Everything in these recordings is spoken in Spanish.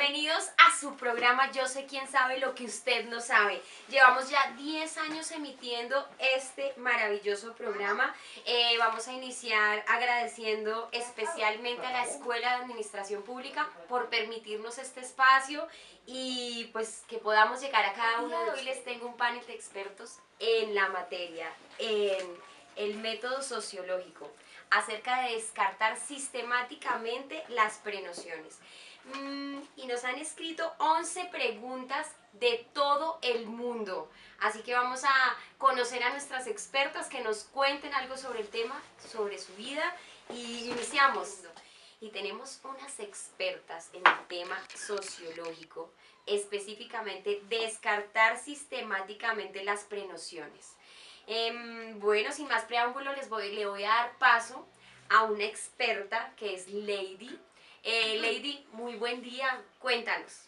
Bienvenidos a su programa Yo sé quién sabe lo que usted no sabe. Llevamos ya 10 años emitiendo este maravilloso programa. Vamos a iniciar agradeciendo especialmente a la Escuela de Administración Pública por permitirnos este espacio y pues que podamos llegar a cada uno de hoy. Les tengo un panel de expertos en la materia, en el método sociológico, acerca de descartar sistemáticamente las prenociones. Y nos han escrito 11 preguntas de todo el mundo. Así que vamos a conocer a nuestras expertas que nos cuenten algo sobre el tema, sobre su vida. Y iniciamos. Y tenemos unas expertas en el tema sociológico, específicamente descartar sistemáticamente las prenociones. Bueno, sin más preámbulo, le voy a dar paso a una experta que es Lady. Lady, muy buen día, cuéntanos.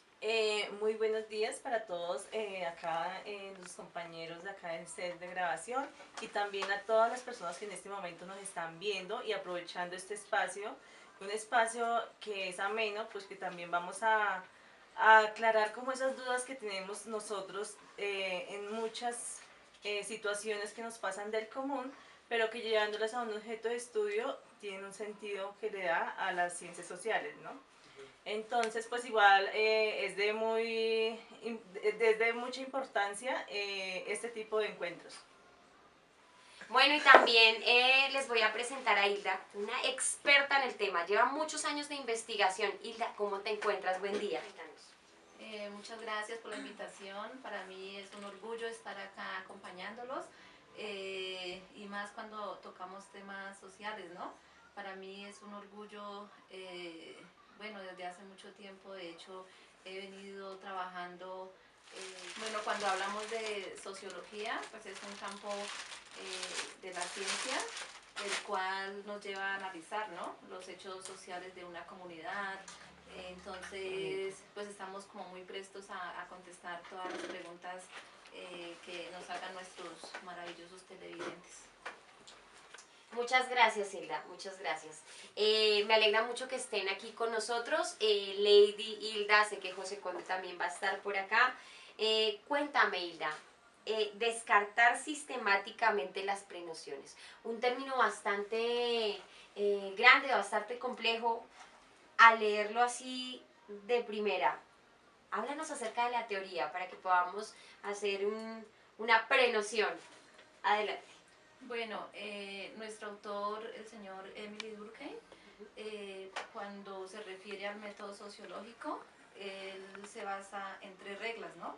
Muy buenos días para todos acá, los compañeros de acá del set de grabación y también a todas las personas que en este momento nos están viendo y aprovechando este espacio, un espacio que es ameno, pues que también vamos a aclarar como esas dudas que tenemos nosotros en muchas situaciones que nos pasan del común, pero que llevándolas a un objeto de estudio tienen un sentido que le da a las ciencias sociales, ¿no? Entonces, pues igual es de mucha importancia este tipo de encuentros. Bueno, y también les voy a presentar a Hilda, una experta en el tema. Lleva muchos años de investigación. Hilda, ¿cómo te encuentras? Buen día. Muchas gracias por la invitación. Para mí es un orgullo estar acá acompañándolos y más cuando tocamos temas sociales, ¿no? Para mí es un orgullo, bueno, desde hace mucho tiempo, de hecho, he venido trabajando, bueno, cuando hablamos de sociología, pues es un campo de la ciencia, el cual nos lleva a analizar, ¿no?, los hechos sociales de una comunidad. Entonces, pues estamos como muy prestos a contestar todas las preguntas que nos hagan nuestros maravillosos televidentes. Muchas gracias, Hilda, muchas gracias. Me alegra mucho que estén aquí con nosotros. Lady, Hilda, sé que José Conde también va a estar por acá. Cuéntame, Hilda, descartar sistemáticamente las prenociones. Un término bastante grande, bastante complejo. Al leerlo así de primera, háblanos acerca de la teoría para que podamos hacer una prenoción. Adelante. Bueno, nuestro autor, el señor Emile Durkheim, cuando se refiere al método sociológico, él se basa en 3 reglas, ¿no?,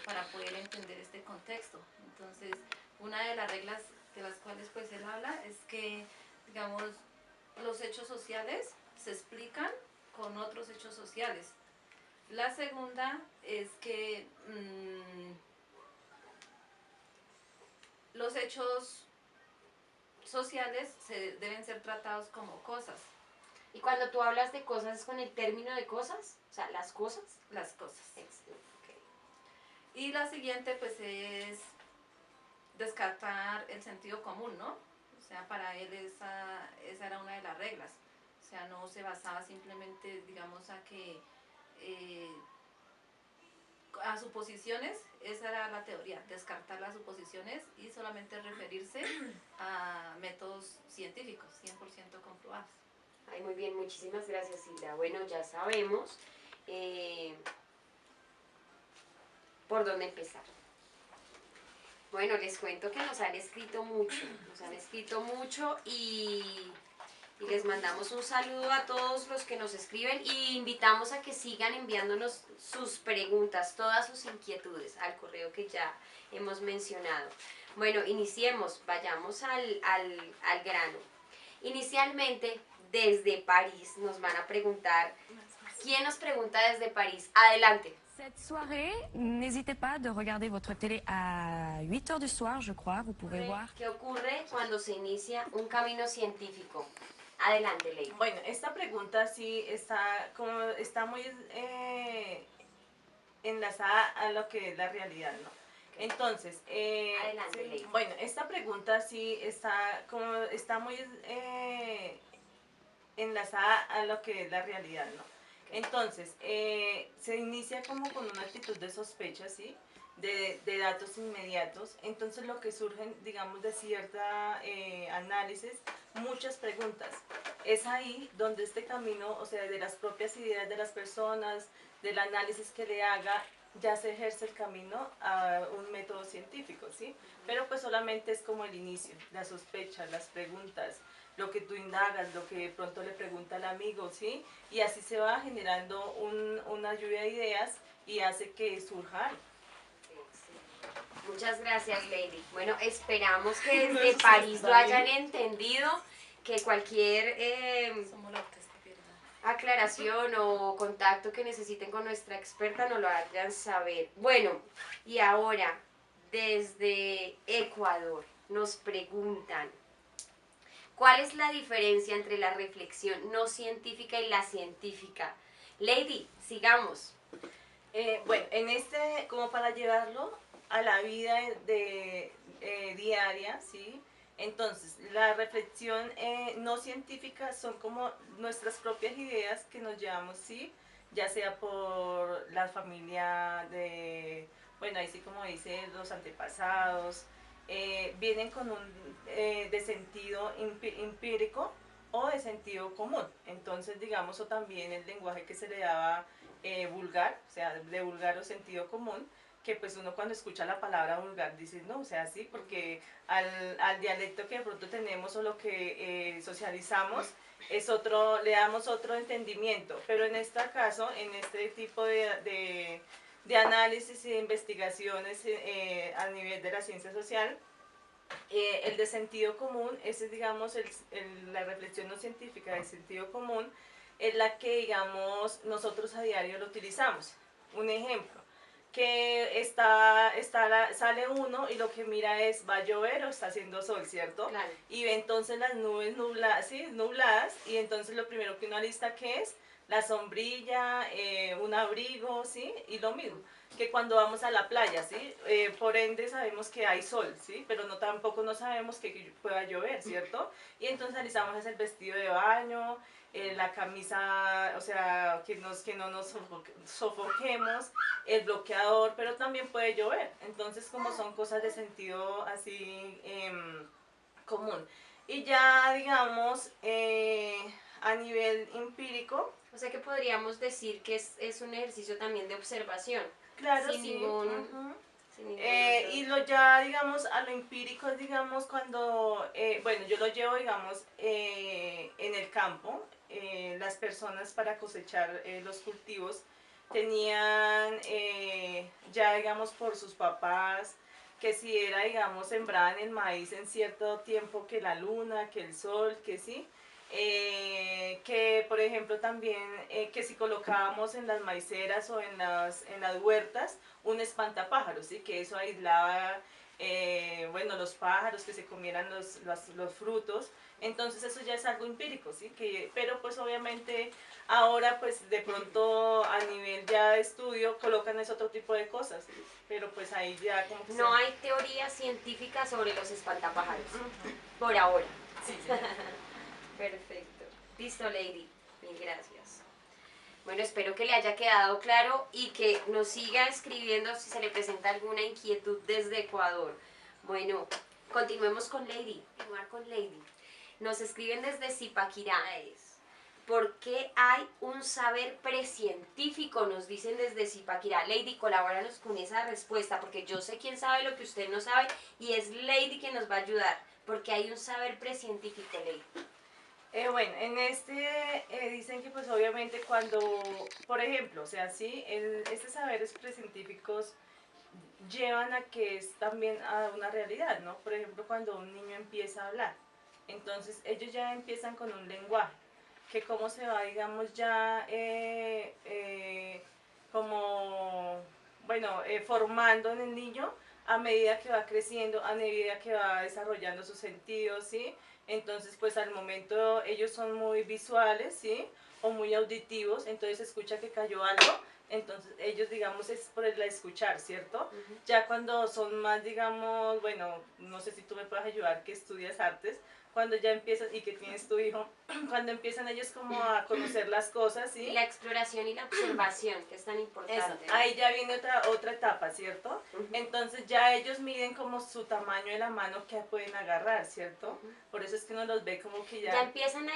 para poder entender este contexto. Entonces, una de las reglas de las cuales pues él habla es que, digamos, los hechos sociales se explican con otros hechos sociales. La segunda es que los hechos sociales deben ser tratados como cosas. Y cuando tú hablas de cosas, ¿es con el término de cosas? O sea, las cosas. Las cosas. Okay. Y la siguiente pues es descartar el sentido común, ¿no? O sea, para él esa era una de las reglas. O sea, no se basaba simplemente, digamos, a suposiciones. Esa era la teoría, descartar las suposiciones y solamente referirse a métodos científicos, 100% comprobados. Ay, muy bien, muchísimas gracias, Hilda. Bueno, ya sabemos por dónde empezar. Bueno, les cuento que nos han escrito mucho y les mandamos un saludo a todos los que nos escriben y invitamos a que sigan enviándonos sus preguntas, todas sus inquietudes al correo que ya hemos mencionado. Bueno, iniciemos, vayamos al grano. Inicialmente, desde París nos van a preguntar. ¿Quién nos pregunta desde París? Adelante. Cette soirée, n'hésitez pas de regarder votre télé à 8h du soir, je crois. Vous pouvez voir. ¿Qué ocurre cuando se inicia un camino científico? Adelante, Ley. Bueno, esta pregunta sí está muy enlazada a lo que es la realidad, ¿no? Entonces, adelante, Ley. Bueno, esta pregunta sí está muy enlazada a lo que es la realidad, ¿no? Entonces, se inicia como con una actitud de sospecha, ¿sí? De datos inmediatos. Entonces, lo que surgen, digamos, de cierta análisis, muchas preguntas. Es ahí donde este camino, o sea, de las propias ideas de las personas, del análisis que le haga, ya se ejerce el camino a un método científico, ¿sí? Pero pues solamente es como el inicio, la sospecha, las preguntas, lo que tú indagas, lo que de pronto le pregunta al amigo, ¿sí? Y así se va generando una lluvia de ideas y hace que surja algo. Muchas gracias, Lady. Bueno, esperamos que No, desde eso sí París está lo hayan bien. entendido, que cualquier Somos la orquesta Pierna. aclaración o contacto que necesiten con nuestra experta nos lo hagan saber. Bueno, y ahora, desde Ecuador, nos preguntan, ¿cuál es la diferencia entre la reflexión no científica y la científica? Lady, sigamos. Bueno, en este, como para llevarlo a la vida diaria, ¿sí? Entonces, la reflexión no científica son como nuestras propias ideas que nos llevamos, ¿sí? Ya sea por la familia de, bueno, ahí sí como dice, los antepasados, vienen con un de sentido empírico o de sentido común. Entonces, digamos, o también el lenguaje que se le daba vulgar, o sea, de vulgar o sentido común, que pues uno cuando escucha la palabra vulgar dice, no, o sea, sí, porque al dialecto que de pronto tenemos o lo que socializamos, es otro, le damos otro entendimiento, pero en este caso, en este tipo de análisis y de investigaciones a nivel de la ciencia social, el de sentido común, ese es, digamos, la reflexión no científica de sentido común, es la que, digamos, nosotros a diario lo utilizamos. Un ejemplo, que sale uno y lo que mira es, va a llover o está haciendo sol, ¿cierto? Claro. Y ve entonces las nubes nubladas, ¿sí? Nubladas, y entonces lo primero que uno alista, ¿qué es? La sombrilla, un abrigo, ¿sí? Y lo mismo que cuando vamos a la playa, ¿sí? Por ende sabemos que hay sol, ¿sí? Pero no tampoco no sabemos que pueda llover, ¿cierto? Y entonces analizamos el vestido de baño, la camisa, o sea, que no nos sofoquemos, el bloqueador, pero también puede llover. Entonces, como son cosas de sentido así común. Y ya, digamos, a nivel empírico. O sea que podríamos decir que es un ejercicio también de observación. Claro, Sin sí. ningún... Uh-huh. Sin ningún Y lo ya, digamos, a lo empírico, digamos, cuando, bueno, yo lo llevo, digamos, en el campo, las personas para cosechar los cultivos tenían ya, digamos, por sus papás, que si era, digamos, sembraban el maíz en cierto tiempo, que la luna, que el sol, que sí. Que por ejemplo también que si colocábamos en las maiceras o en las huertas un espantapájaros, ¿sí? Que eso aislaba bueno, los pájaros que se comieran los frutos. Entonces eso ya es algo empírico, ¿sí? Pero pues obviamente ahora pues de pronto a nivel ya de estudio colocan ese otro tipo de cosas, pero pues ahí ya como que no hay teoría científica sobre los espantapájaros, por ahora. Sí. Perfecto. Listo, Lady. Mil gracias. Bueno, espero que le haya quedado claro y que nos siga escribiendo si se le presenta alguna inquietud desde Ecuador. Bueno, continuemos con Lady. Continuar con Lady. Nos escriben desde Zipaquirá. ¿Por qué hay un saber precientífico? Nos dicen desde Zipaquirá. Lady, colabóranos con esa respuesta, porque yo sé quién sabe lo que usted no sabe y es Lady que nos va a ayudar, porque hay un saber precientífico, Lady. Bueno, en dicen que pues obviamente cuando, por ejemplo, o sea, sí, estos saberes precientíficos llevan a que es también a una realidad, ¿no? Por ejemplo, cuando un niño empieza a hablar, entonces ellos ya empiezan con un lenguaje, que cómo se va, digamos, ya como, bueno, formando en el niño a medida que va creciendo, a medida que va desarrollando sus sentidos, ¿sí? Entonces, pues al momento ellos son muy visuales, ¿sí? O muy auditivos, entonces escucha que cayó algo, entonces ellos, digamos, es por el escuchar, ¿cierto? Ya cuando son más, digamos, bueno, no sé si tú me puedes ayudar, que estudias artes, cuando ya empiezan, y que tienes tu hijo, cuando empiezan ellos como a conocer las cosas, ¿sí? Y la exploración y la observación, que es tan importante. Eso, ahí ya viene otra etapa, ¿cierto? Entonces ya ellos miden como su tamaño de la mano que pueden agarrar, ¿cierto? Por eso es que uno los ve como que Ya empiezan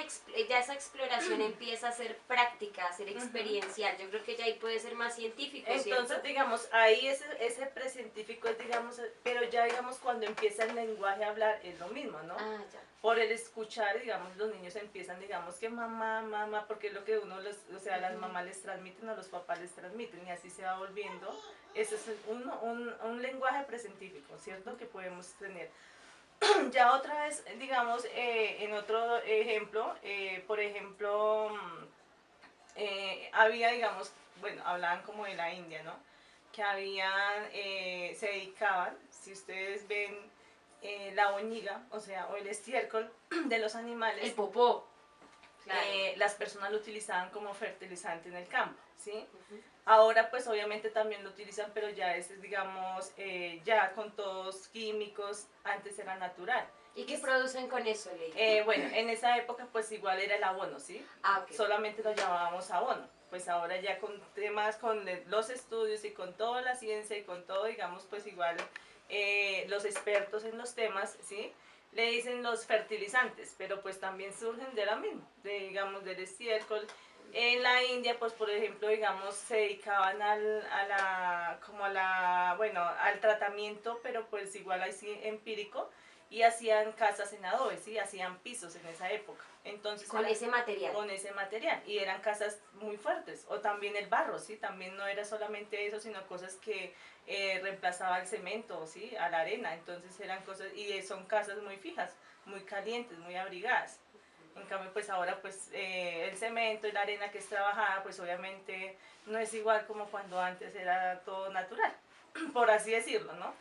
ya esa exploración empieza a ser práctica, a ser experiencial. Yo creo que ya ahí puede ser más científico, ¿cierto? Entonces, digamos, ahí ese precientífico es, digamos, pero ya, digamos, cuando empieza el lenguaje a hablar es lo mismo, ¿no? Ah, ya. Por el escuchar, digamos, los niños empiezan, digamos, que mamá, mamá, porque es lo que o sea, las mamás les transmiten, a los papás les transmiten, y así se va volviendo. Ese es un lenguaje precientífico, ¿cierto? Que podemos tener. Ya otra vez, digamos, en otro ejemplo, por ejemplo, había, digamos, bueno, hablaban como de la India, ¿no? Que habían, se dedicaban, si ustedes ven la boñiga, o sea, o el estiércol de los animales. El popó. Claro. Las personas lo utilizaban como fertilizante en el campo, ¿sí? Ahora pues obviamente también lo utilizan, pero ya es, digamos, ya con todos químicos, antes era natural. ¿Y qué producen con eso, Ley? Bueno, en esa época pues igual era el abono, ¿sí? Ah, ok. Solamente lo llamábamos abono. Pues ahora ya con temas, con los estudios y con toda la ciencia y con todo, digamos, pues igual los expertos en los temas, ¿sí? Le dicen los fertilizantes, pero pues también surgen de la misma, digamos, del estiércol. En la India, pues por ejemplo, digamos, se dedicaban bueno, al tratamiento, pero pues igual así empírico, y hacían casas en adobe, ¿sí? Hacían pisos en esa época. Entonces, con ese material. Con ese material, y eran casas muy fuertes, o también el barro, ¿sí? También no era solamente eso, sino cosas que reemplazaba el cemento, ¿sí? A la arena, entonces eran cosas, y son casas muy fijas, muy calientes, muy abrigadas. En cambio, pues ahora, pues el cemento y la arena que es trabajada, pues obviamente no es igual como cuando antes era todo natural, por así decirlo, ¿no?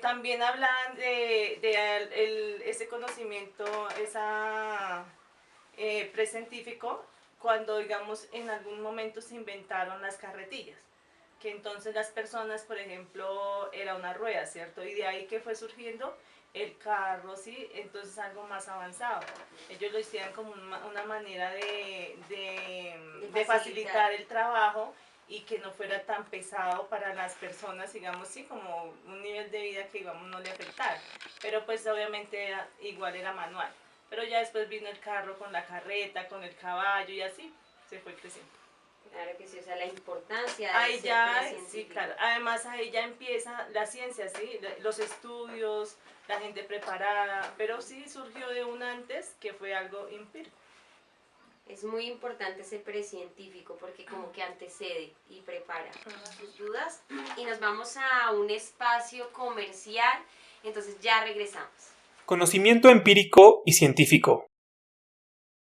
También hablan de ese conocimiento, precientífico, cuando, digamos, en algún momento se inventaron las carretillas, que entonces las personas, por ejemplo, era una rueda, ¿cierto? Y de ahí que fue surgiendo el carro, ¿sí? Entonces algo más avanzado. Ellos lo hicieron como una manera de facilitar el trabajo y que no fuera tan pesado para las personas, digamos, sí, como un nivel de vida que, digamos, no le afectara. Pero pues obviamente igual era manual. Pero ya después vino el carro con la carreta, con el caballo y así se fue creciendo. Claro que sí, o sea, la importancia de ahí ya, sí, claro. Además ahí ya empieza la ciencia, ¿sí? Los estudios, la gente preparada, pero sí surgió de un antes que fue algo empírico. Es muy importante ese precientífico porque como que antecede y prepara sus dudas. Y nos vamos a un espacio comercial, entonces ya regresamos. Conocimiento empírico y científico.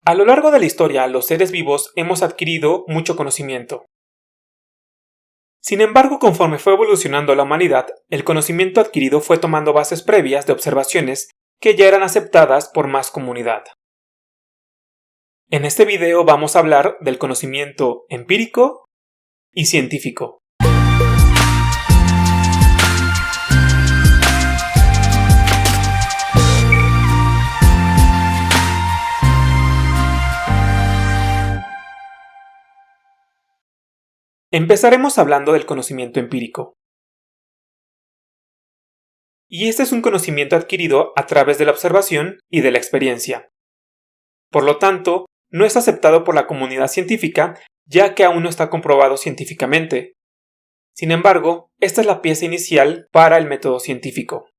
A lo largo de la historia, los seres vivos hemos adquirido mucho conocimiento. Sin embargo, conforme fue evolucionando la humanidad, el conocimiento adquirido fue tomando bases previas de observaciones que ya eran aceptadas por más comunidad. En este video vamos a hablar del conocimiento empírico y científico. Empezaremos hablando del conocimiento empírico. Y este es un conocimiento adquirido a través de la observación y de la experiencia. Por lo tanto, no es aceptado por la comunidad científica, ya que aún no está comprobado científicamente. Sin embargo, esta es la pieza inicial para el método científico.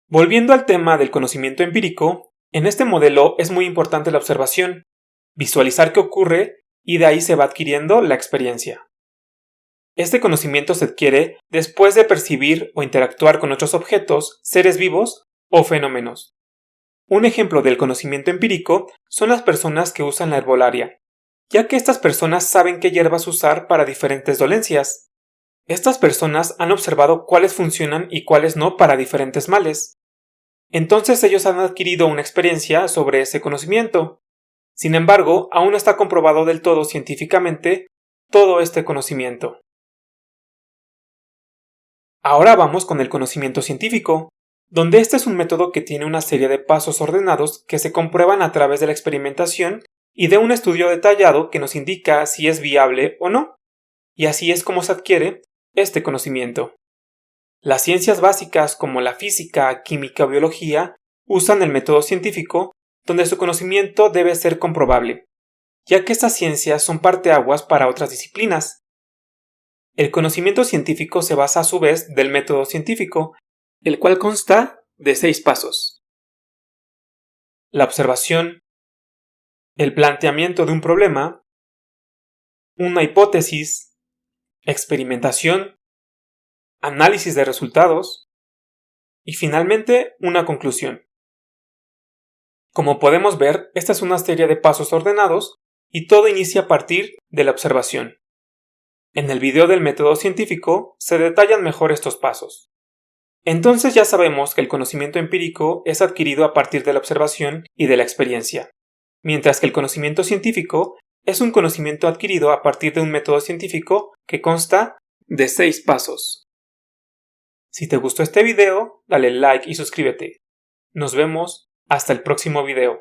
Volviendo al tema del conocimiento empírico, en este modelo es muy importante la observación, visualizar qué ocurre y de ahí se va adquiriendo la experiencia. Este conocimiento se adquiere después de percibir o interactuar con otros objetos, seres vivos o fenómenos. Un ejemplo del conocimiento empírico son las personas que usan la herbolaria, ya que estas personas saben qué hierbas usar para diferentes dolencias. Estas personas han observado cuáles funcionan y cuáles no para diferentes males. Entonces ellos han adquirido una experiencia sobre ese conocimiento. Sin embargo, aún no está comprobado del todo científicamente todo este conocimiento. Ahora vamos con el conocimiento científico. donde este es un método que tiene una serie de pasos ordenados que se comprueban a través de la experimentación y de un estudio detallado que nos indica si es viable o no, y así es como se adquiere este conocimiento. Las ciencias básicas como la física, química o biología usan el método científico, donde su conocimiento debe ser comprobable, ya que estas ciencias son parteaguas para otras disciplinas. El conocimiento científico se basa a su vez del método científico, el cual consta de 6 pasos: la observación, el planteamiento de un problema, una hipótesis, experimentación, análisis de resultados y finalmente una conclusión. Como podemos ver, esta es una serie de pasos ordenados y todo inicia a partir de la observación. En el video del método científico se detallan mejor estos pasos. Entonces ya sabemos que el conocimiento empírico es adquirido a partir de la observación y de la experiencia, mientras que el conocimiento científico es un conocimiento adquirido a partir de un método científico que consta de 6 pasos. Si te gustó este video, dale like y suscríbete. Nos vemos hasta el próximo video.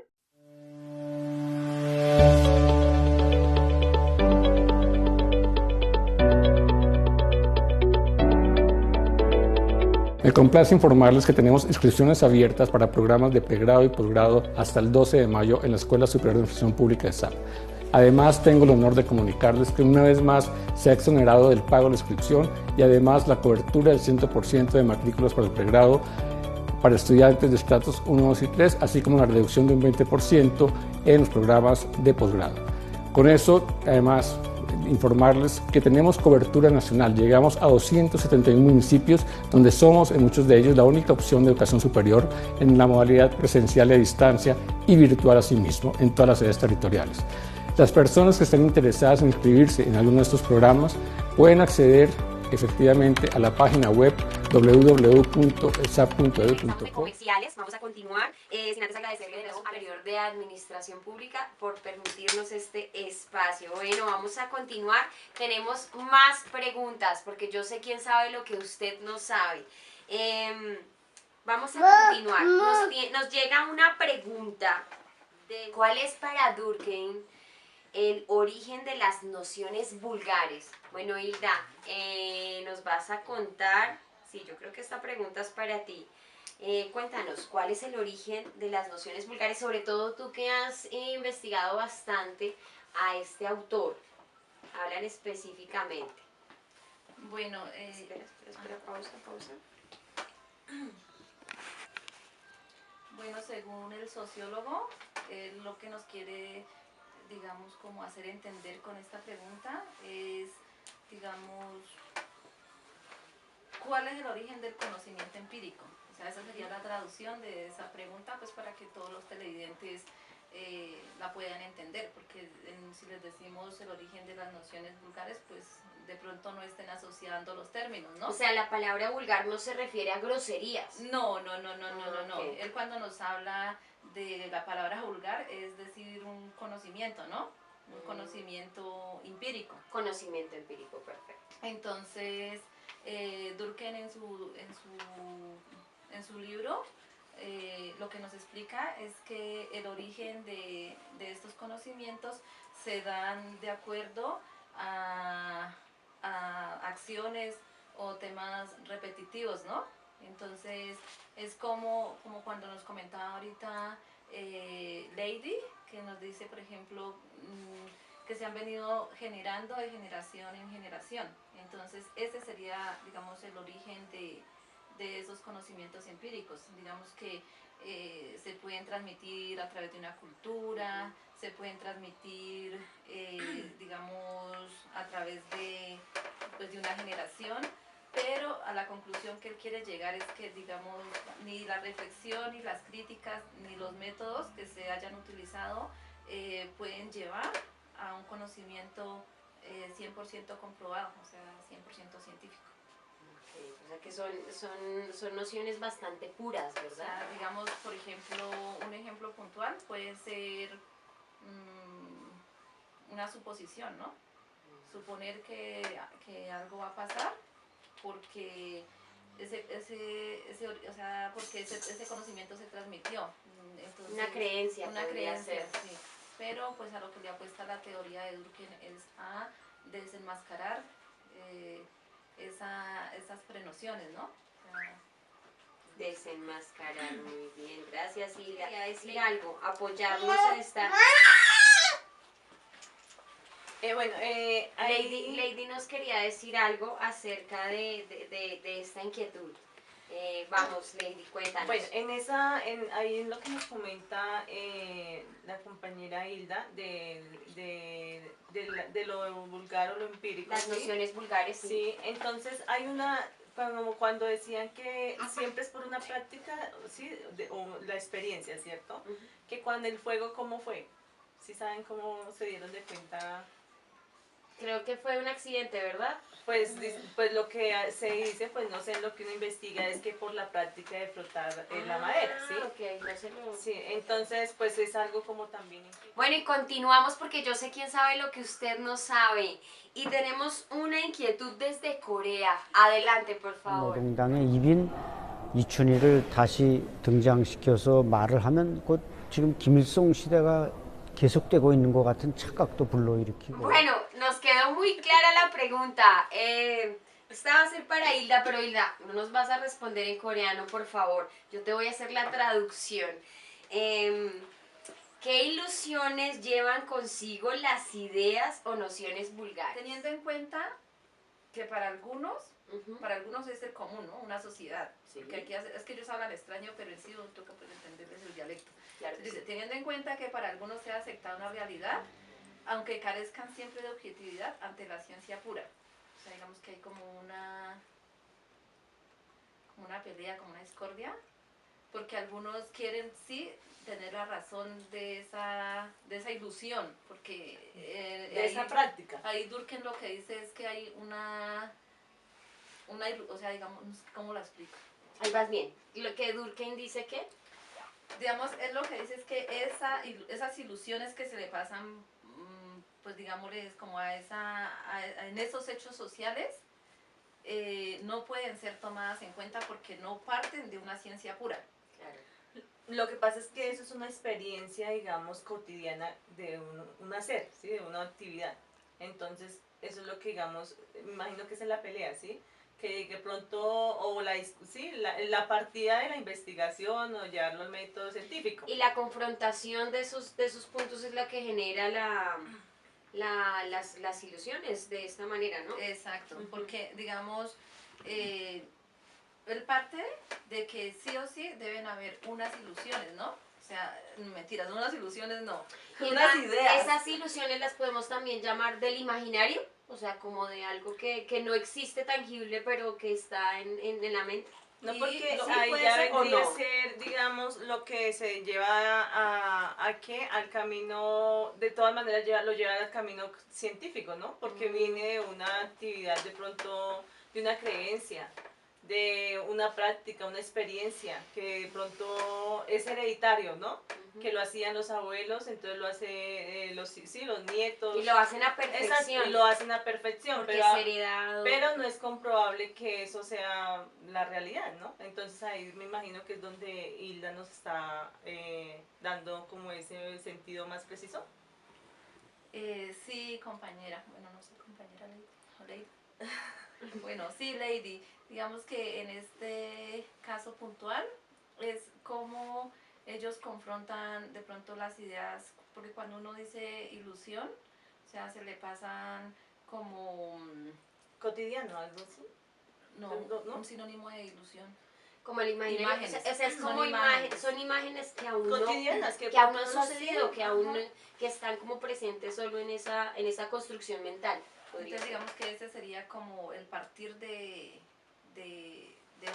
Me complace informarles que tenemos inscripciones abiertas para programas de pregrado y posgrado hasta el 12 de mayo en la Escuela Superior de Administración Pública de SAP. Además, tengo el honor de comunicarles que una vez más se ha exonerado del pago de la inscripción y además la cobertura del 100% de matrículas para el pregrado para estudiantes de estratos 1, 2 y 3, así como una reducción de un 20% en los programas de posgrado. Con eso, además, informarles que tenemos cobertura nacional. Llegamos a 271 municipios donde somos en muchos de ellos la única opción de educación superior en la modalidad presencial y a distancia y virtual asimismo en todas las sedes territoriales. Las personas que estén interesadas en inscribirse en alguno de estos programas pueden acceder efectivamente a la página web www.sap.edu.co. Comerciales, vamos a continuar, sin antes agradecerle de nuevo al Superior de Administración Pública por permitirnos este espacio. Bueno, vamos a continuar, tenemos más preguntas, porque yo sé quién sabe lo que usted no sabe. Vamos a continuar, nos llega una pregunta de ¿cuál es para Durkheim el origen de las nociones vulgares? Bueno, Hilda, nos vas a contar, sí, yo creo que esta pregunta es para ti. Cuéntanos, ¿cuál es el origen de las nociones vulgares? Sobre todo tú que has investigado bastante a este autor. Hablan específicamente. Bueno, Espera, pausa. bueno, según el sociólogo, lo que nos quiere, digamos, como hacer entender con esta pregunta es, digamos, ¿cuál es el origen del conocimiento empírico? O sea, esa sería la traducción de esa pregunta, pues para que todos los televidentes la puedan entender, porque si les decimos el origen de las nociones vulgares, pues de pronto no estén asociando los términos, ¿no? O sea, la palabra vulgar no se refiere a groserías. No. Okay. Él cuando nos habla de la palabra vulgar es decir un conocimiento, ¿no? Un conocimiento empírico. Conocimiento empírico, perfecto. Entonces, Durkheim en su libro lo que nos explica es que el origen de estos conocimientos se dan de acuerdo a acciones o temas repetitivos, ¿no? Entonces es como cuando nos comentaba ahorita Lady, que nos dice, por ejemplo, que se han venido generando de generación en generación. Entonces ese sería, digamos, el origen de esos conocimientos empíricos. Digamos que se pueden transmitir a través de una cultura, se pueden transmitir, digamos, a través de una generación, pero a la conclusión que él quiere llegar es que, digamos, ni la reflexión, ni las críticas, ni los métodos que se hayan utilizado pueden llevar a un conocimiento 100% comprobado, o sea, 100% científico. O sea que son nociones bastante puras, ¿verdad? O sea, digamos, por ejemplo, un ejemplo puntual puede ser una suposición, ¿no? Suponer que algo va a pasar porque o sea, porque ese conocimiento se transmitió. Entonces, Una creencia una podría creencia, ser. sí. Pero pues a lo que le apuesta la teoría de Durkheim es a desenmascarar esas prenociones, ¿no? O sea, Desenmascarar, muy bien, gracias Hilda. Quería decir algo, apoyarnos a esta... Lady nos quería decir algo acerca de esta inquietud. Vamos, Lady, cuéntanos. Bueno, ahí en lo que nos comenta la compañera Hilda de lo vulgar o lo empírico. Las ¿sí? nociones vulgares, sí. Sí, entonces hay como cuando decían que siempre es por una práctica, ¿sí? O la experiencia, ¿cierto? Que cuando el fuego, ¿cómo fue? ¿Sí saben cómo se dieron de cuenta? Creo que fue un accidente, ¿verdad? Pues lo que se dice, pues no sé, lo que uno investiga es que por la práctica de frotar la madera, ¿sí? Ok, no se lo... Sí, entonces pues es algo como también... Bueno, y continuamos porque yo sé quién sabe lo que usted no sabe. Y tenemos una inquietud desde Corea. Adelante, por favor. 노동당의 1인 이춘희를 다시 등장시켜서 말을 하면 곧 지금 김일성 시대가 계속되고 있는 것 같은 착각도 불러일으키고. Bueno, nos quedó muy clara la pregunta. Esta va a ser para Hilda, pero Hilda, no nos vas a responder en coreano, por favor. Yo te voy a hacer la traducción. ¿Qué ilusiones llevan consigo las ideas o nociones vulgares? teniendo en cuenta que para algunos es el común, ¿no? Una sociedad. Sí. Porque aquí es que ellos hablan extraño, pero en sí uno toca pues, entenderles el dialecto. Claro que Dice, sí. teniendo en cuenta que para algunos sea aceptada una realidad, aunque carezcan siempre de objetividad ante la ciencia pura. O sea, digamos que hay como una pelea, como una discordia, porque algunos quieren sí tener la razón de esa ilusión, porque De esa práctica. ahí Durkheim lo que dice es que hay o sea, digamos, ¿cómo la explico? Ahí vas bien. Lo que Durkheim dice que... Digamos, él lo que dice es que esas ilusiones que se le pasan, pues digámosles como en esos hechos sociales, no pueden ser tomadas en cuenta porque no parten de una ciencia pura. Claro. Lo que pasa es que eso es una experiencia, digamos, cotidiana de un hacer, ¿sí? De una actividad. Entonces, eso es lo que, digamos, me imagino que es en la pelea, ¿sí? Que pronto, o la partida de la investigación o llevarlo al método científico. Y la confrontación de esos puntos es la que genera las ilusiones de esta manera, ¿no? Exacto, porque, digamos, él parte de que sí o sí deben haber unas ilusiones, ¿no? O sea, mentiras, unas ilusiones no, unas ideas. Esas ilusiones las podemos también llamar del imaginario, o sea, como de algo que no existe tangible, pero que está en la mente. No, Y porque sí, ahí puede ya ser o vendría no. a ser, digamos, lo que se lleva al camino, de todas maneras lo lleva al camino científico, ¿no? Porque viene de una actividad de pronto, de una creencia, de una práctica, una experiencia, que de pronto es hereditario, ¿no? Que lo hacían los abuelos, entonces lo hace los nietos. Y lo hacen a perfección. Y lo hacen a perfección, porque pero, es heredado. pero no es comprobable que eso sea la realidad, ¿no? Entonces ahí me imagino que es donde Hilda nos está dando como ese sentido más preciso. Sí, compañera, bueno, no sé, compañera Lady. Bueno, sí, Lady, digamos que en este caso puntual es como ellos confrontan de pronto las ideas, porque cuando uno dice ilusión, o sea, se le pasan como... Cotidiano, algo así. No, ¿No? un sinónimo de ilusión. Como el imaginario. Imágenes. O sea, es como son imágenes que aún cotidianas, que aún no han pronto no sucedido, que ajá. aún que están como presentes solo en esa construcción mental. Entonces digamos que ese sería como el partir de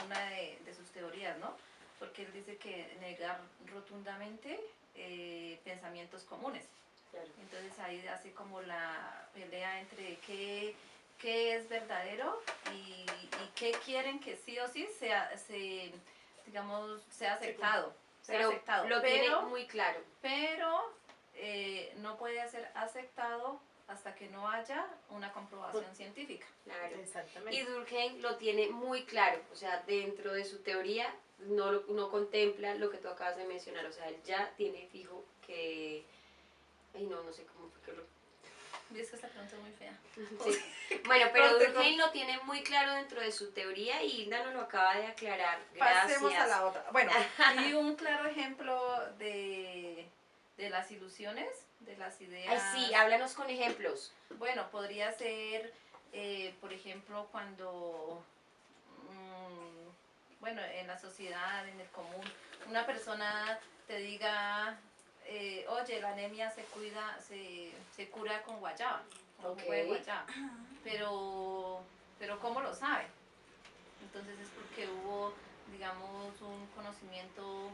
una de sus teorías, ¿no? Porque él dice que negar rotundamente pensamientos comunes. Claro. Entonces ahí hace como la pelea entre qué es verdadero y qué quieren que sí o sí sea aceptado. Pero lo tiene muy claro. Pero no puede ser aceptado hasta que no haya una comprobación científica. Claro. Exactamente. Y Durkheim lo tiene muy claro, o sea, dentro de su teoría no contempla lo que tú acabas de mencionar, o sea, él ya tiene fijo que... Ay, no sé cómo fue que lo... Es que esta pregunta es muy fea. Sí. Bueno, pero Durkheim lo tiene muy claro dentro de su teoría y Hilda nos lo acaba de aclarar. Gracias. Pasemos a la otra. Bueno, y un claro ejemplo de las ilusiones, de las ideas. Ay, sí, háblanos con ejemplos. Bueno, podría ser, por ejemplo, cuando, bueno, en la sociedad, en el común, una persona te diga, oye, la anemia se cura con guayaba, con Ok. jugo de guayaba, pero ¿cómo lo sabe? Entonces es porque hubo, digamos, un conocimiento,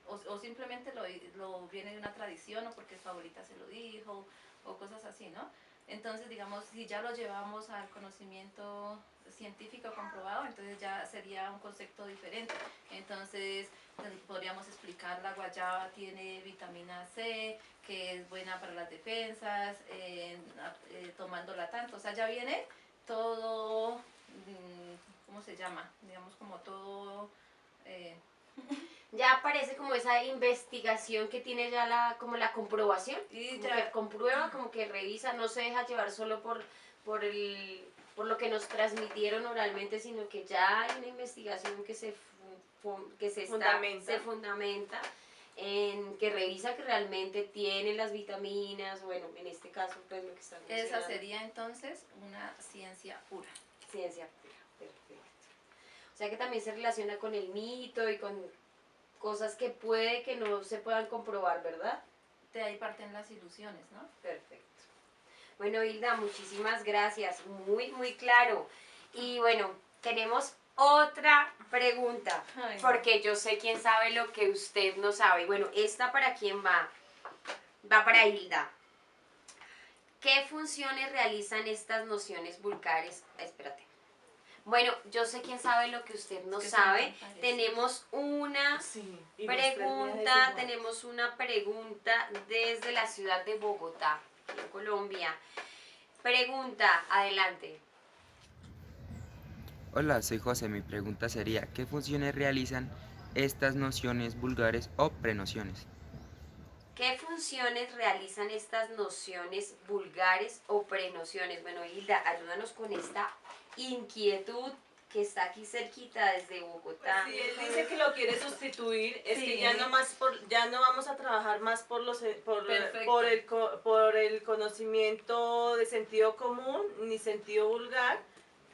o simplemente lo viene de una tradición, o porque su abuelita se lo dijo, o cosas así, ¿no? Entonces, digamos, si ya lo llevamos al conocimiento científico comprobado, entonces ya sería un concepto diferente. Entonces, podríamos explicar, la guayaba tiene vitamina C, que es buena para las defensas, tomándola tanto. O sea, ya viene todo, ¿cómo se llama? Digamos, como todo... Ya aparece como esa investigación que tiene ya como la comprobación, Y como ya- que comprueba, como que revisa, no se deja llevar solo por lo que nos transmitieron oralmente, sino que ya hay una investigación que se fundamenta en que revisa que realmente tiene las vitaminas, bueno, en este caso pues lo que estamos Esa mencionando. sería entonces una ciencia pura. Ciencia pura, perfecto. O sea que también se relaciona con el mito y con cosas que puede que no se puedan comprobar, ¿verdad? De ahí parten las ilusiones, ¿no? Perfecto. Bueno, Hilda, muchísimas gracias. Muy claro. Y bueno, tenemos otra pregunta, Ay, no. porque yo sé quién sabe lo que usted no sabe. Bueno, ¿esta para quién va? Va para Hilda. ¿Qué funciones realizan estas nociones vulgares? Espérate. Bueno, yo sé quién sabe lo que usted no Es que son sabe. bien parecidos. Tenemos una Sí, y los 3 días es pregunta, igual. tenemos una pregunta desde la ciudad de Bogotá, en Colombia. Pregunta, adelante. Hola, soy José. Mi pregunta sería, ¿qué funciones realizan estas nociones vulgares o prenociones? ¿Qué funciones realizan estas nociones vulgares o prenociones? Bueno, Hilda, ayúdanos con esta inquietud que está aquí cerquita desde Bogotá. Si él dice que lo quiere sustituir, es Sí. que ya no vamos a trabajar más por Perfecto. por el conocimiento de sentido común ni sentido vulgar,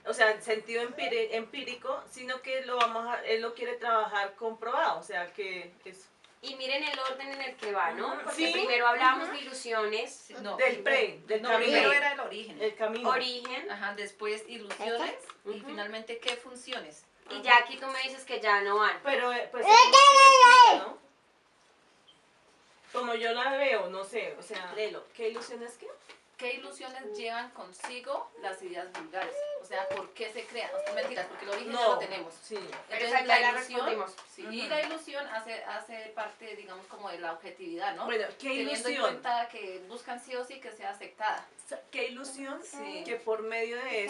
o sea, sentido empírico, sino que él lo quiere trabajar comprobado, o sea, que es Y miren el orden en el que va, ¿no? Ujú, Porque sí, primero hablábamos de ilusiones, No, del no, camino, primero era el origen. el camino. origen, Ajá, después ilusiones y Ujú. finalmente qué funciones. y ya aquí tú me dices que ya no van. Pero, pues, eso no se explica, ¿no? Como yo la veo, no sé, o sea, léelo. ¿Qué ilusiones qué? ¿Qué ilusiones llevan consigo las ideas vulgares? O sea, ¿por qué se crean? Mentiras, porque el origen ya lo tenemos. Sí. Pero Entonces, esa ya la respondimos. sí, y la ilusión hace parte, digamos, como de la objetividad, ¿no? Bueno, ¿qué Teniendo en ilusión? cuenta que buscan sí o sí que sea aceptada. ¿Qué ilusión? Sí. Que por medio de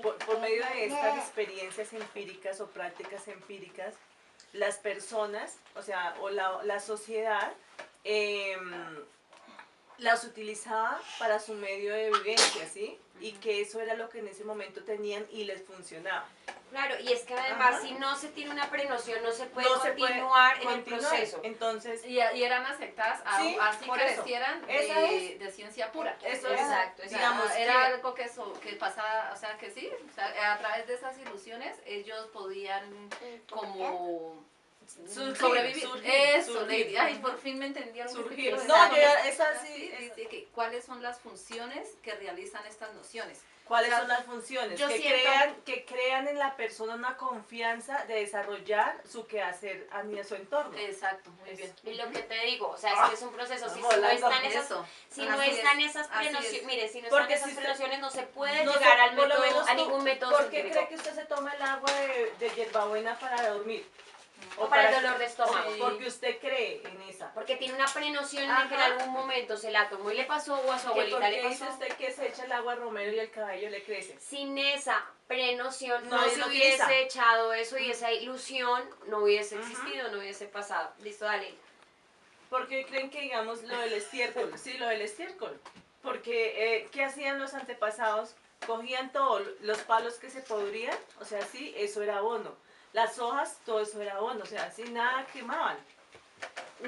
por medio de estas experiencias empíricas o prácticas empíricas, las personas, o sea, la sociedad, las utilizaba para su medio de vivencia, ¿sí? Y que eso era lo que en ese momento tenían y les funcionaba. Claro, y es que además Ajá. si no se tiene una prenoción no se puede No se puede continuar en el continuar. proceso. Entonces, Y eran aceptadas Sí, así por carecieran Esa es. de ciencia pura. eso Exacto, es, O sea, digamos, era que- algo que pasaba, o sea, que sí, o sea, a través de esas ilusiones ellos podían como sobrevivir. Eso, surgir. Lady, ay, por fin me entendieron. Surgir. O sea, No, yo ya, como- esa sí, sí, esa- dice que cuáles son las funciones que realizan estas nociones. ¿Cuáles O sea, son las funciones? yo Que siento- crean en la persona una confianza de desarrollar su quehacer a su entorno. Exacto, muy bien. Y lo que te digo, o sea, es que es un proceso, si no volando. están esas, Eso. si no Así están es, esas así prenociones, es. mire, si no Porque están esas si se- prenociones no se puede No sé, llegar al por lo método, menos a tú, ningún método ¿por qué científico. cree que usted se toma el agua de hierbabuena para dormir? O para el dolor de estómago. Sí. Porque usted cree en esa. Porque tiene una prenoción de Ajá. que en algún momento se la tomó y le pasó, o a su abuelita ¿Por le qué dice pasó. usted que se echa el agua romero y el cabello le crece? Sin esa prenoción no Nadie se lo hubiese utiliza. echado eso y esa ilusión no hubiese existido, no hubiese pasado. Listo, dale. Porque creen que, digamos, lo del estiércol, sí, lo del estiércol. Porque, ¿qué hacían los antepasados? Cogían todos los palos que se podrían, o sea, sí, eso era abono. Las hojas, todo eso era abono, o sea, sí, nada quemaban.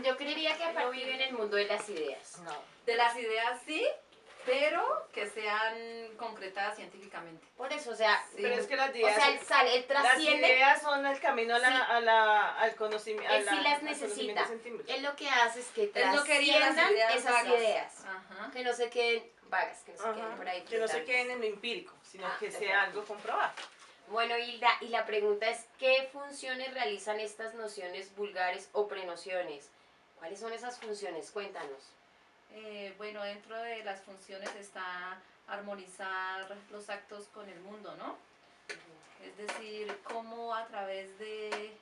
Yo creería que aparte vive en el mundo de las ideas. No. De las ideas sí, pero que sean concretadas científicamente. Por eso, o sea, Sí. Pero es que las o ideas, sea, él sale, él las trasciende. ideas son el camino a al conocimiento. Él sí las necesita. Él lo que hace es que Él no quería las trasciendan ideas esas vagas. ideas. Ajá. Que no se queden vagas, que no se queden por ahí. Que no se flotando. queden en lo empírico, sino Ah, que sea perfecto. algo comprobado. Bueno, Hilda, y la pregunta es, ¿qué funciones realizan estas nociones vulgares o prenociones? ¿Cuáles son esas funciones? Cuéntanos. Bueno, dentro de las funciones está armonizar los actos con el mundo, ¿no? Es decir, cómo a través de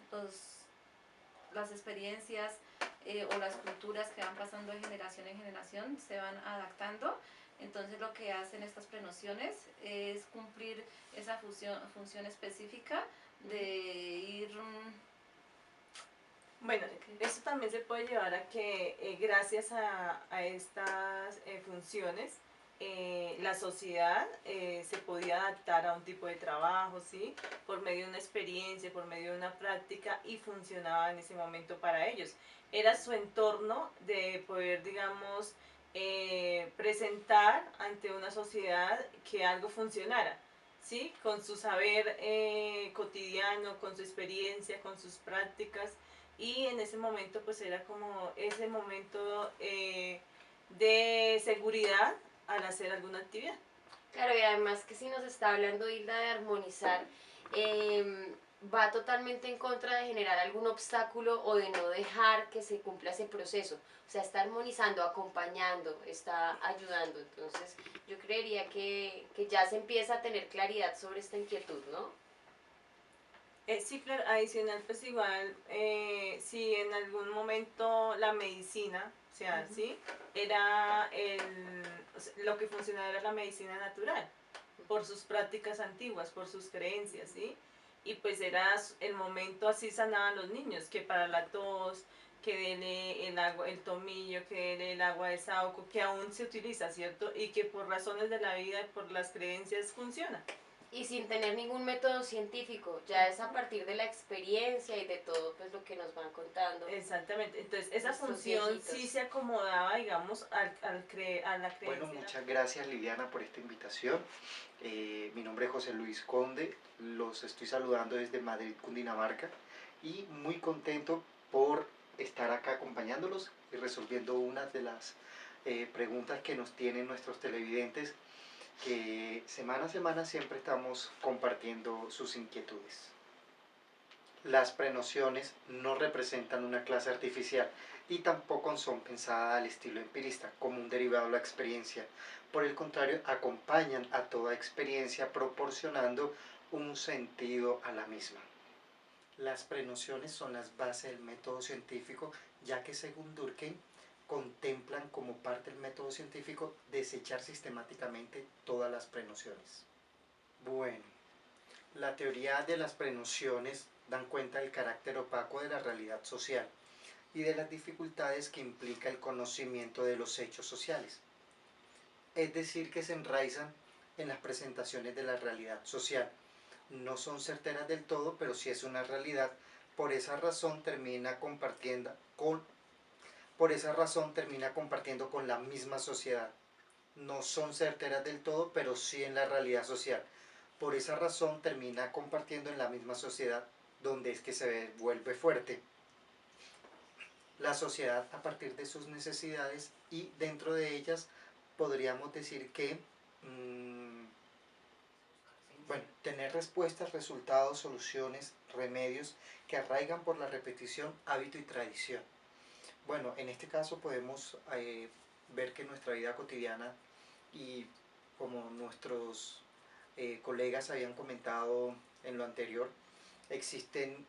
las experiencias o las culturas que van pasando de generación en generación se van adaptando. Entonces lo que hacen estas prenociones es cumplir esa función específica de ir... Bueno, eso también se puede llevar a que gracias a estas funciones la sociedad se podía adaptar a un tipo de trabajo, ¿sí? Por medio de una experiencia, por medio de una práctica y funcionaba en ese momento para ellos. Era su entorno de poder, digamos, presentar ante una sociedad que algo funcionara, ¿sí? Con su saber cotidiano, con su experiencia, con sus prácticas. Y en ese momento pues era como ese momento de seguridad al hacer alguna actividad. Claro, y además que si nos está hablando Hilda de armonizar, va totalmente en contra de generar algún obstáculo o de no dejar que se cumpla ese proceso. O sea, está armonizando, acompañando, está ayudando. Entonces, yo creería que ya se empieza a tener claridad sobre esta inquietud, ¿no? Sí, claro, adicional pues igual, si en algún momento la medicina, o sea, ¿sí? Era o sea, lo que funcionaba era la medicina natural, por sus prácticas antiguas, por sus creencias, ¿sí? Y pues era el momento, así sanaban los niños, que para la tos, que dele el agua, el tomillo, que dele el agua de saúco, que aún se utiliza, ¿cierto? Y que por razones de la vida y por las creencias funciona. Y sin tener ningún método científico, ya es a partir de la experiencia y de todo pues lo que nos van contando. Exactamente, entonces esa Estos función viejitos. sí se acomodaba, digamos, a la creencia. Bueno, muchas gracias Liliana por esta invitación. Mi nombre es José Luis Conde, los estoy saludando desde Madrid, Cundinamarca, y muy contento por estar acá acompañándolos y resolviendo una de las preguntas que nos tienen nuestros televidentes, que semana a semana siempre estamos compartiendo sus inquietudes. Las prenociones no representan una clase artificial y tampoco son pensadas al estilo empirista, como un derivado de la experiencia. Por el contrario, acompañan a toda experiencia proporcionando un sentido a la misma. Las prenociones son las bases del método científico, ya que según Durkheim, contemplan como parte del método científico desechar sistemáticamente todas las prenociones. Bueno, la teoría de las prenociones dan cuenta del carácter opaco de la realidad social y de las dificultades que implica el conocimiento de los hechos sociales. Es decir, que se enraizan en las presentaciones de la realidad social. No son certeras del todo, pero sí es una realidad. Por esa razón termina compartiendo con la misma sociedad. No son certeras del todo, pero sí en la realidad social. Por esa razón termina compartiendo en la misma sociedad, donde es que se vuelve fuerte. La sociedad a partir de sus necesidades, y dentro de ellas podríamos decir que tener respuestas, resultados, soluciones, remedios que arraigan por la repetición, hábito y tradición. Bueno, en este caso podemos ver que en nuestra vida cotidiana, y como nuestros colegas habían comentado en lo anterior, existen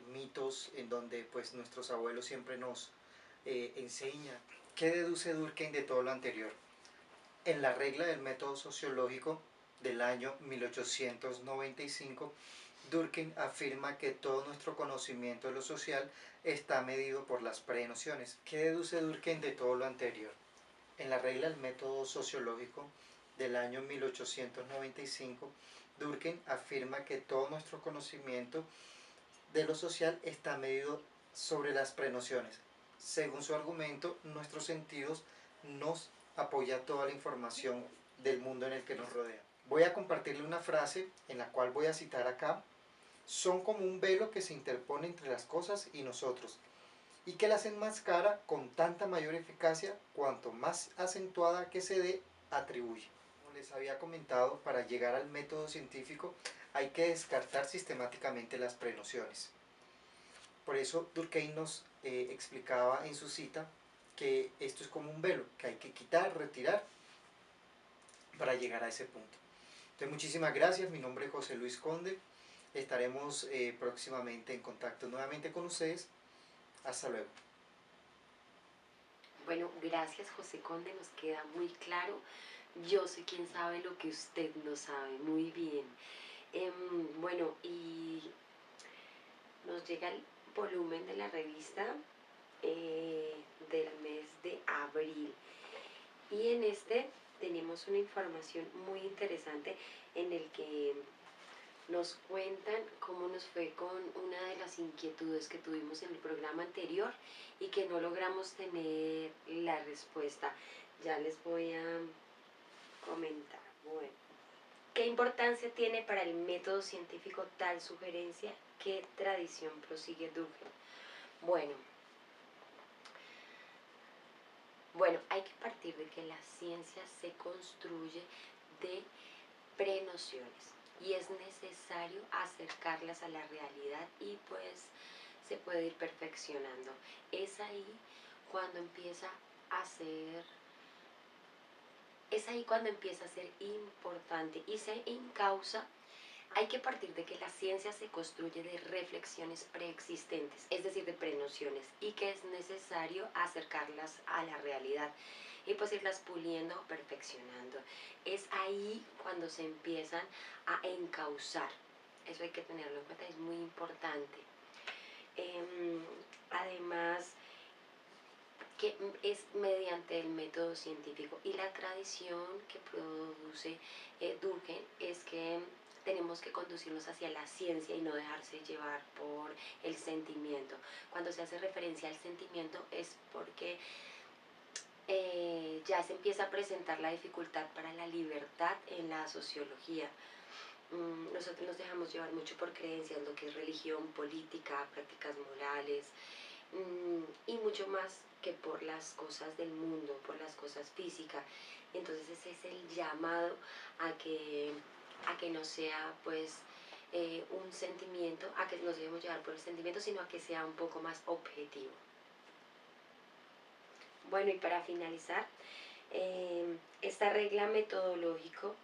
mitos en donde pues nuestros abuelos siempre nos enseñan. ¿Qué deduce Durkheim de todo lo anterior? En la regla del método sociológico del año 1895, Durkheim afirma que todo nuestro conocimiento de lo social está medido por las prenociones. ¿Qué deduce Durkheim de todo lo anterior? En la regla del método sociológico del año 1895, Durkheim afirma que todo nuestro conocimiento de lo social está medido sobre las prenociones. Según su argumento, nuestros sentidos nos apoyan toda la información del mundo en el que nos rodea. Voy a compartirle una frase en la cual voy a citar acá. Son como un velo que se interpone entre las cosas y nosotros, y que las enmascara con tanta mayor eficacia cuanto más acentuada que se dé atribuye. Como les había comentado, para llegar al método científico hay que descartar sistemáticamente las prenociones. Por eso Durkheim nos explicaba en su cita que esto es como un velo, que hay que quitar, retirar para llegar a ese punto. Entonces, muchísimas gracias. Mi nombre es José Luis Conde. Estaremos próximamente en contacto nuevamente con ustedes. Hasta luego. Bueno, gracias José Conde, nos queda muy claro. Yo sé quién sabe lo que usted no sabe, muy bien. Bueno, y nos llega el volumen de la revista del mes de abril. Y en este tenemos una información muy interesante en el que nos cuentan cómo nos fue con una de las inquietudes que tuvimos en el programa anterior y que no logramos tener la respuesta. Ya les voy a comentar. Bueno, ¿qué importancia tiene para el método científico tal sugerencia? ¿Qué tradición prosigue Durkheim? Bueno, hay que partir de que la ciencia se construye de prenociones y es necesario acercarlas a la realidad y pues se puede ir perfeccionando. Es ahí cuando empieza a ser importante y se encausa. Hay que partir de que la ciencia se construye de reflexiones preexistentes, es decir, de prenociones, y que es necesario acercarlas a la realidad y pues irlas puliendo, perfeccionando. Es ahí cuando se empiezan a encauzar. Eso hay que tenerlo en cuenta, es muy importante. Además, que es mediante el método científico, y la tradición que produce Durkheim es que tenemos que conducirnos hacia la ciencia y no dejarse llevar por el sentimiento. Cuando se hace referencia al sentimiento es porque ya se empieza a presentar la dificultad para la libertad en la sociología. Nosotros nos dejamos llevar mucho por creencias, lo que es religión, política, prácticas morales, y mucho más que por las cosas del mundo, por las cosas físicas. Entonces ese es el llamado a que no sea pues un sentimiento, a que nos debemos llevar por el sentimiento, sino a que sea un poco más objetivo. Bueno, y para finalizar, esta regla metodológica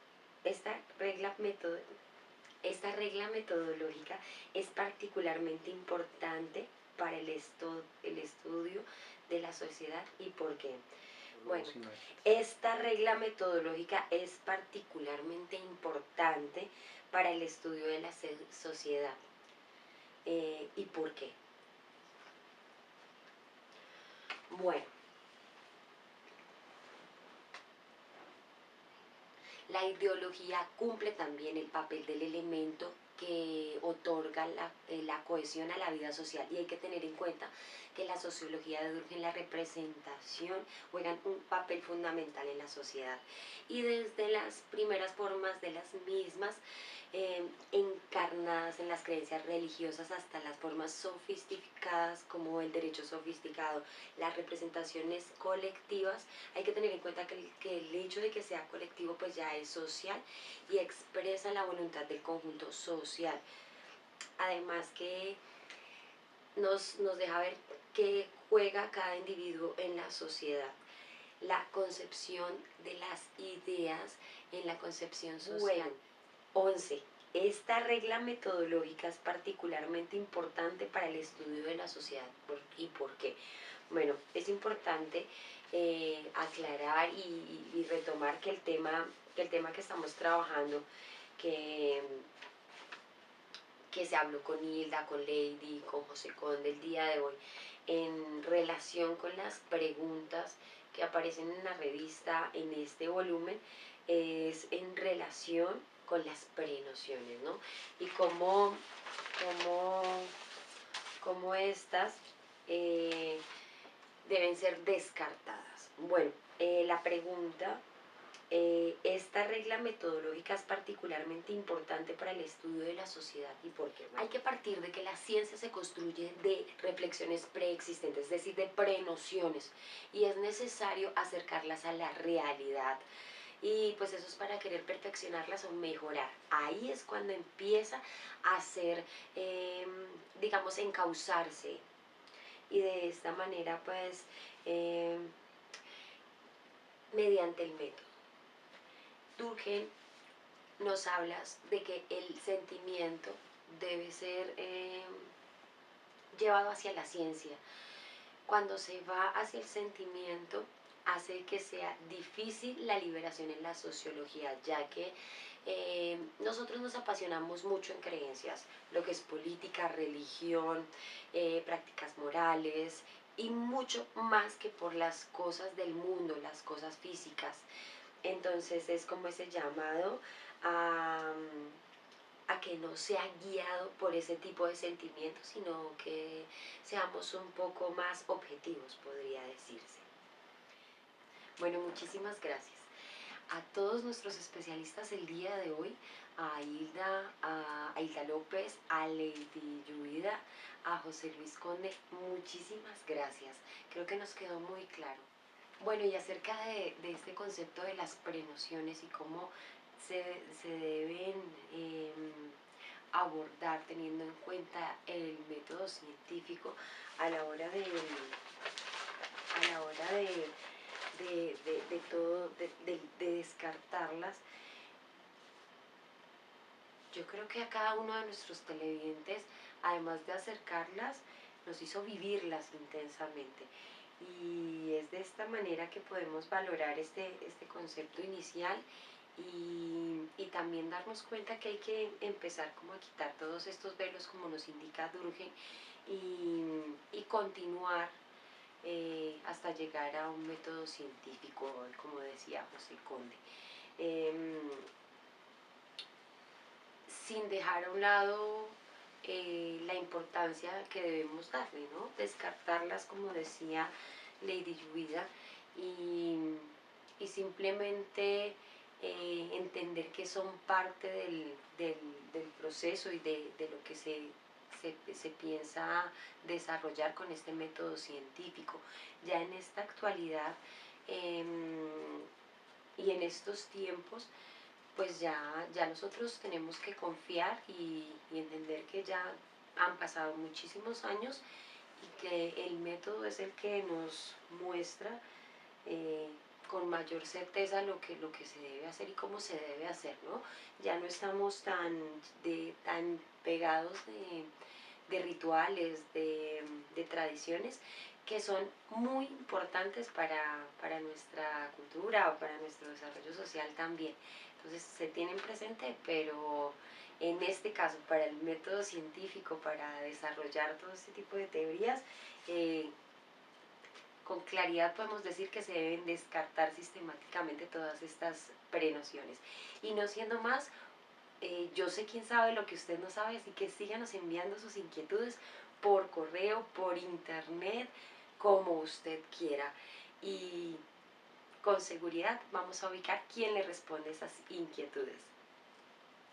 es particularmente importante para el estudio de la sociedad. ¿Y por qué? Bueno, esta regla metodológica es particularmente importante para el estudio de la sociedad. ¿Y por qué? Bueno, la ideología cumple también el papel del elemento que otorga la cohesión a la vida social, y hay que tener en cuenta que la sociología de Durkheim, la representación, juegan un papel fundamental en la sociedad, y desde las primeras formas de las mismas, encarnadas en las creencias religiosas, hasta las formas sofisticadas como el derecho sofisticado, las representaciones colectivas. Hay que tener en cuenta que el hecho de que sea colectivo pues ya es social y expresa la voluntad del conjunto social. Además que nos deja ver qué juega cada individuo en la sociedad. La concepción de las ideas en la concepción social. Bueno, 11. esta regla metodológica es particularmente importante para el estudio de la sociedad. ¿Y por qué? Bueno, es importante aclarar y retomar que el tema que estamos trabajando, que se habló con Hilda, con Lady, con José Conde el día de hoy, en relación con las preguntas que aparecen en la revista en este volumen, es en relación con las prenociones, ¿no? Y cómo estas deben ser descartadas. Bueno, la pregunta, esta regla metodológica es particularmente importante para el estudio de la sociedad. ¿Y por qué? Hay que partir de que la ciencia se construye de reflexiones preexistentes, es decir, de prenociones, y es necesario acercarlas a la realidad. Y pues eso es para querer perfeccionarlas o mejorar. Ahí es cuando empieza a ser, digamos, encauzarse. Y de esta manera, pues, mediante el método. Durkheim nos hablas de que el sentimiento debe ser llevado hacia la ciencia. Cuando se va hacia el sentimiento, hace que sea difícil la liberación en la sociología, ya que nosotros nos apasionamos mucho en creencias, lo que es política, religión, prácticas morales, y mucho más que por las cosas del mundo, las cosas físicas. Entonces es como ese llamado a que no sea guiado por ese tipo de sentimientos, sino que seamos un poco más objetivos, podría decirse. Bueno, muchísimas gracias a todos nuestros especialistas el día de hoy, a Hilda López, a Lady Yuida, a José Luis Conde, muchísimas gracias. Creo que nos quedó muy claro. Bueno, y acerca de este concepto de las prenociones y cómo se deben abordar teniendo en cuenta el método científico a la hora de descartarlas. Yo creo que a cada uno de nuestros televidentes, además de acercarlas, nos hizo vivirlas intensamente. Y es de esta manera que podemos valorar este concepto inicial y también darnos cuenta que hay que empezar como a quitar todos estos velos, como nos indica Durkheim, y continuar hasta llegar a un método científico, como decía José Conde. Sin dejar a un lado la importancia que debemos darle, ¿no? Descartarlas, como decía Lady Yuida, y simplemente entender que son parte del proceso y de lo que se piensa desarrollar con este método científico. Ya en esta actualidad y en estos tiempos, pues ya nosotros tenemos que confiar y entender que ya han pasado muchísimos años y que el método es el que nos muestra con mayor certeza lo que se debe hacer y cómo se debe hacer, ¿no? Ya no estamos tan pegados de rituales, de tradiciones que son muy importantes para nuestra cultura o para nuestro desarrollo social también. Entonces se tienen presente, pero en este caso, para el método científico, para desarrollar todo este tipo de teorías, con claridad podemos decir que se deben descartar sistemáticamente todas estas prenociones. Y no siendo más, yo sé quién sabe lo que usted no sabe, así que síganos enviando sus inquietudes por correo, por internet, como usted quiera. Y con seguridad vamos a ubicar quién le responde esas inquietudes.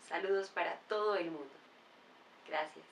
Saludos para todo el mundo. Gracias.